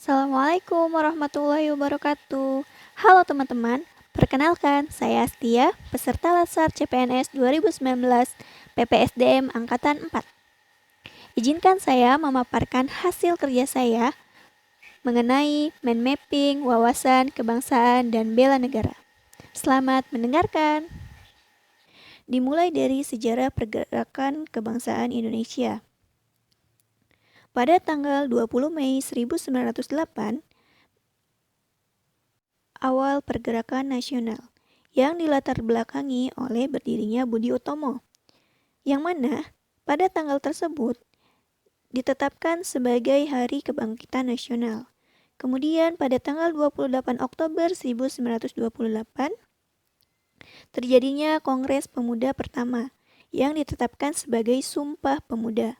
Assalamualaikum warahmatullahi wabarakatuh. Halo teman-teman, perkenalkan saya Astia, peserta Latsar CPNS 2019 PPSDM Angkatan 4. Izinkan saya memaparkan hasil kerja saya mengenai mind mapping, wawasan kebangsaan, dan bela negara. Selamat mendengarkan. Dimulai dari sejarah pergerakan kebangsaan Indonesia. Pada tanggal 20 Mei 1908, awal pergerakan nasional yang dilatar belakangi oleh berdirinya Budi Utomo, yang mana pada tanggal tersebut ditetapkan sebagai Hari Kebangkitan Nasional. Kemudian pada tanggal 28 Oktober 1928 terjadinya Kongres Pemuda pertama yang ditetapkan sebagai Sumpah Pemuda.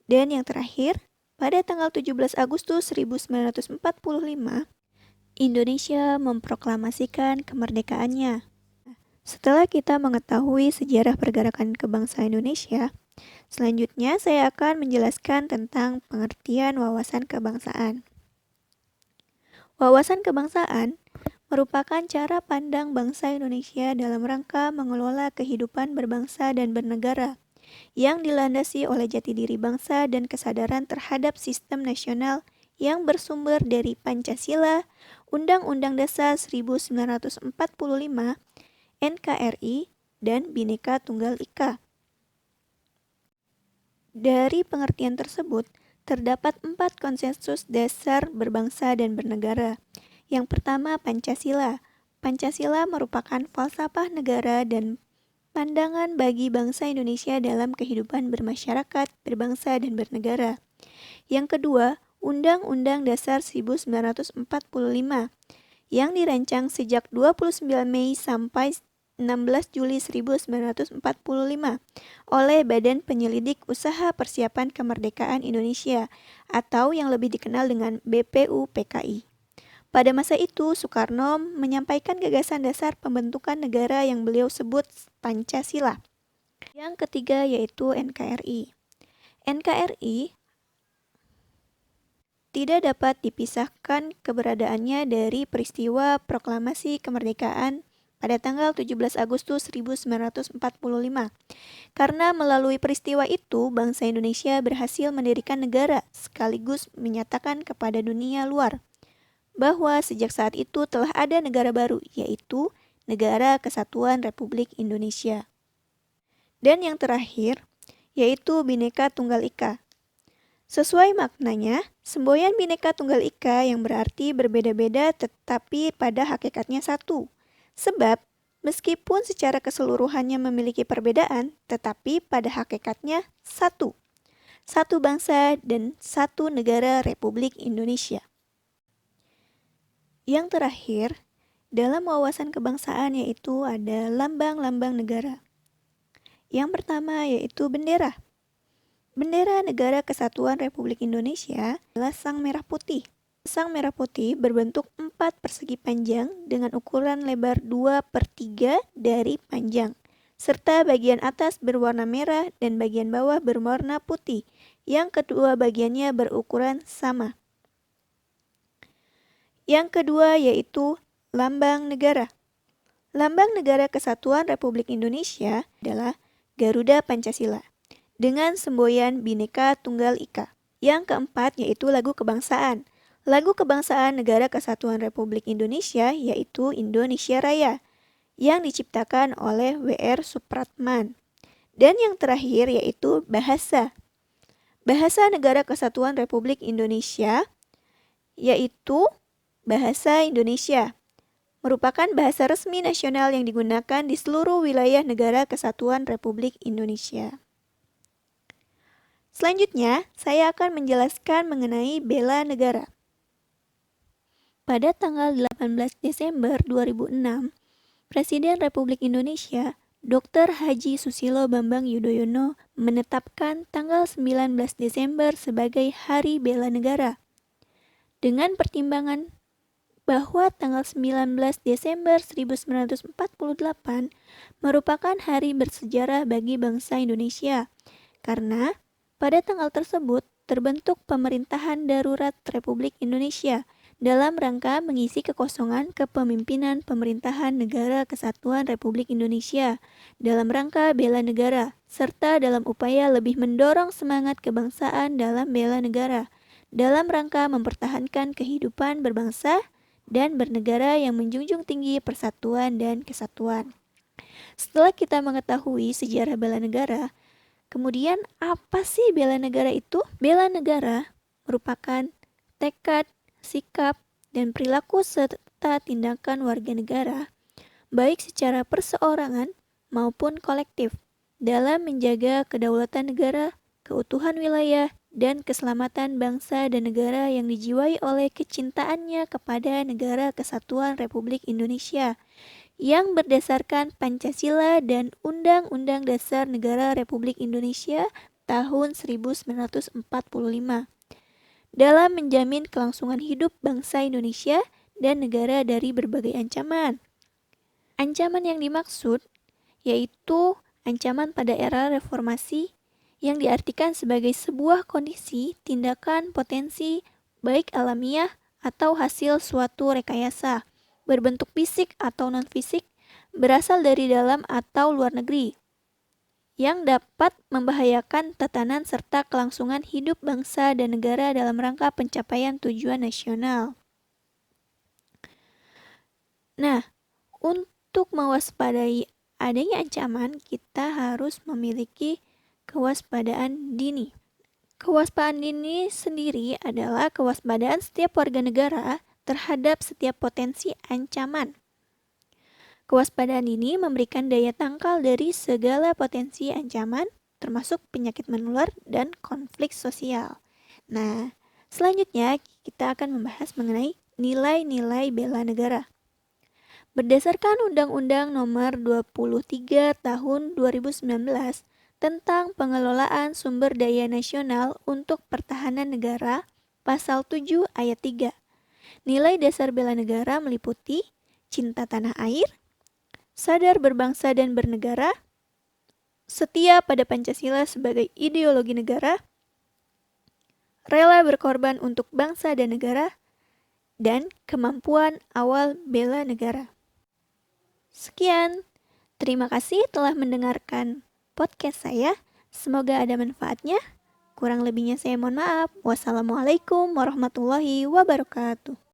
Dan yang terakhir, pada tanggal 17 Agustus 1945, Indonesia memproklamasikan kemerdekaannya. Setelah kita mengetahui sejarah pergerakan kebangsaan Indonesia, selanjutnya saya akan menjelaskan tentang pengertian wawasan kebangsaan. Wawasan kebangsaan merupakan cara pandang bangsa Indonesia dalam rangka mengelola kehidupan berbangsa dan bernegara yang dilandasi oleh jati diri bangsa dan kesadaran terhadap sistem nasional yang bersumber dari Pancasila, Undang-Undang Dasar 1945, NKRI, dan Bhinneka Tunggal Ika. Dari pengertian tersebut, terdapat 4 konsensus dasar berbangsa dan bernegara. Yang pertama, Pancasila. Pancasila merupakan falsafah negara dan pandangan bagi bangsa Indonesia dalam kehidupan bermasyarakat, berbangsa, dan bernegara. Yang kedua, Undang-Undang Dasar 1945 yang dirancang sejak 29 Mei sampai 16 Juli 1945 oleh Badan Penyelidik Usaha Persiapan Kemerdekaan Indonesia atau yang lebih dikenal dengan BPUPKI. Pada masa itu, Soekarno menyampaikan gagasan dasar pembentukan negara yang beliau sebut Pancasila. Yang ketiga yaitu NKRI. NKRI tidak dapat dipisahkan keberadaannya dari peristiwa proklamasi kemerdekaan pada tanggal 17 Agustus 1945. Karena melalui peristiwa itu, bangsa Indonesia berhasil mendirikan negara sekaligus menyatakan kepada dunia luar bahwa sejak saat itu telah ada negara baru, yaitu Negara Kesatuan Republik Indonesia. Dan yang terakhir, yaitu Bhinneka Tunggal Ika. Sesuai maknanya, semboyan Bhinneka Tunggal Ika yang berarti berbeda-beda tetapi pada hakikatnya satu. Sebab, meskipun secara keseluruhannya memiliki perbedaan, tetapi pada hakikatnya satu. Satu bangsa dan satu negara Republik Indonesia. Yang terakhir, dalam wawasan kebangsaan yaitu ada lambang-lambang negara. Yang pertama yaitu bendera. Bendera Negara Kesatuan Republik Indonesia adalah sang merah putih. Sang merah putih berbentuk 4 persegi panjang dengan ukuran lebar 2/3 dari panjang, serta bagian atas berwarna merah dan bagian bawah berwarna putih, yang kedua bagiannya berukuran sama. Yang kedua yaitu lambang negara. Lambang Negara Kesatuan Republik Indonesia adalah Garuda Pancasila dengan semboyan Bhinneka Tunggal Ika. Yang keempat yaitu lagu kebangsaan. Lagu kebangsaan Negara Kesatuan Republik Indonesia yaitu Indonesia Raya yang diciptakan oleh W.R. Supratman. Dan yang terakhir yaitu bahasa. Bahasa Negara Kesatuan Republik Indonesia yaitu Bahasa Indonesia. Merupakan bahasa resmi nasional yang digunakan di seluruh wilayah Negara Kesatuan Republik Indonesia. Selanjutnya, saya akan menjelaskan mengenai bela negara. Pada tanggal 18 Desember 2006, Presiden Republik Indonesia, Dr. Haji Susilo Bambang Yudhoyono menetapkan tanggal 19 Desember sebagai Hari Bela Negara. Dengan pertimbangan bahwa tanggal 19 Desember 1948 merupakan hari bersejarah bagi bangsa Indonesia, karena pada tanggal tersebut terbentuk pemerintahan darurat Republik Indonesia dalam rangka mengisi kekosongan kepemimpinan pemerintahan Negara Kesatuan Republik Indonesia dalam rangka bela negara, serta dalam upaya lebih mendorong semangat kebangsaan dalam bela negara, dalam rangka mempertahankan kehidupan berbangsa dan bernegara yang menjunjung tinggi persatuan dan kesatuan. Setelah kita mengetahui sejarah bela negara, kemudian apa sih bela negara itu? Bela negara merupakan tekad, sikap, dan perilaku serta tindakan warga negara, baik secara perseorangan maupun kolektif, dalam menjaga kedaulatan negara, keutuhan wilayah, dan keselamatan bangsa dan negara yang dijiwai oleh kecintaannya kepada Negara Kesatuan Republik Indonesia yang berdasarkan Pancasila dan Undang-Undang Dasar Negara Republik Indonesia tahun 1945 dalam menjamin kelangsungan hidup bangsa Indonesia dan negara dari berbagai ancaman. Ancaman yang dimaksud yaitu ancaman pada era reformasi yang diartikan sebagai sebuah kondisi, tindakan, potensi, baik alamiah atau hasil suatu rekayasa, berbentuk fisik atau non-fisik, berasal dari dalam atau luar negeri, yang dapat membahayakan tatanan serta kelangsungan hidup bangsa dan negara dalam rangka pencapaian tujuan nasional. Nah, untuk mewaspadai adanya ancaman, kita harus memiliki kewaspadaan dini. Kewaspadaan dini sendiri adalah kewaspadaan setiap warga negara terhadap setiap potensi ancaman. Kewaspadaan dini memberikan daya tangkal dari segala potensi ancaman, termasuk penyakit menular dan konflik sosial. Nah, selanjutnya kita akan membahas mengenai nilai-nilai bela negara. Berdasarkan Undang-Undang Nomor 23 Tahun 2019 tentang pengelolaan sumber daya nasional untuk pertahanan negara, Pasal 7 Ayat 3. Nilai dasar bela negara meliputi cinta tanah air, sadar berbangsa dan bernegara, setia pada Pancasila sebagai ideologi negara, rela berkorban untuk bangsa dan negara, dan kemampuan awal bela negara. Sekian, terima kasih telah mendengarkan podcast saya. Semoga ada manfaatnya. Kurang lebihnya saya mohon maaf. Wassalamualaikum warahmatullahi wabarakatuh.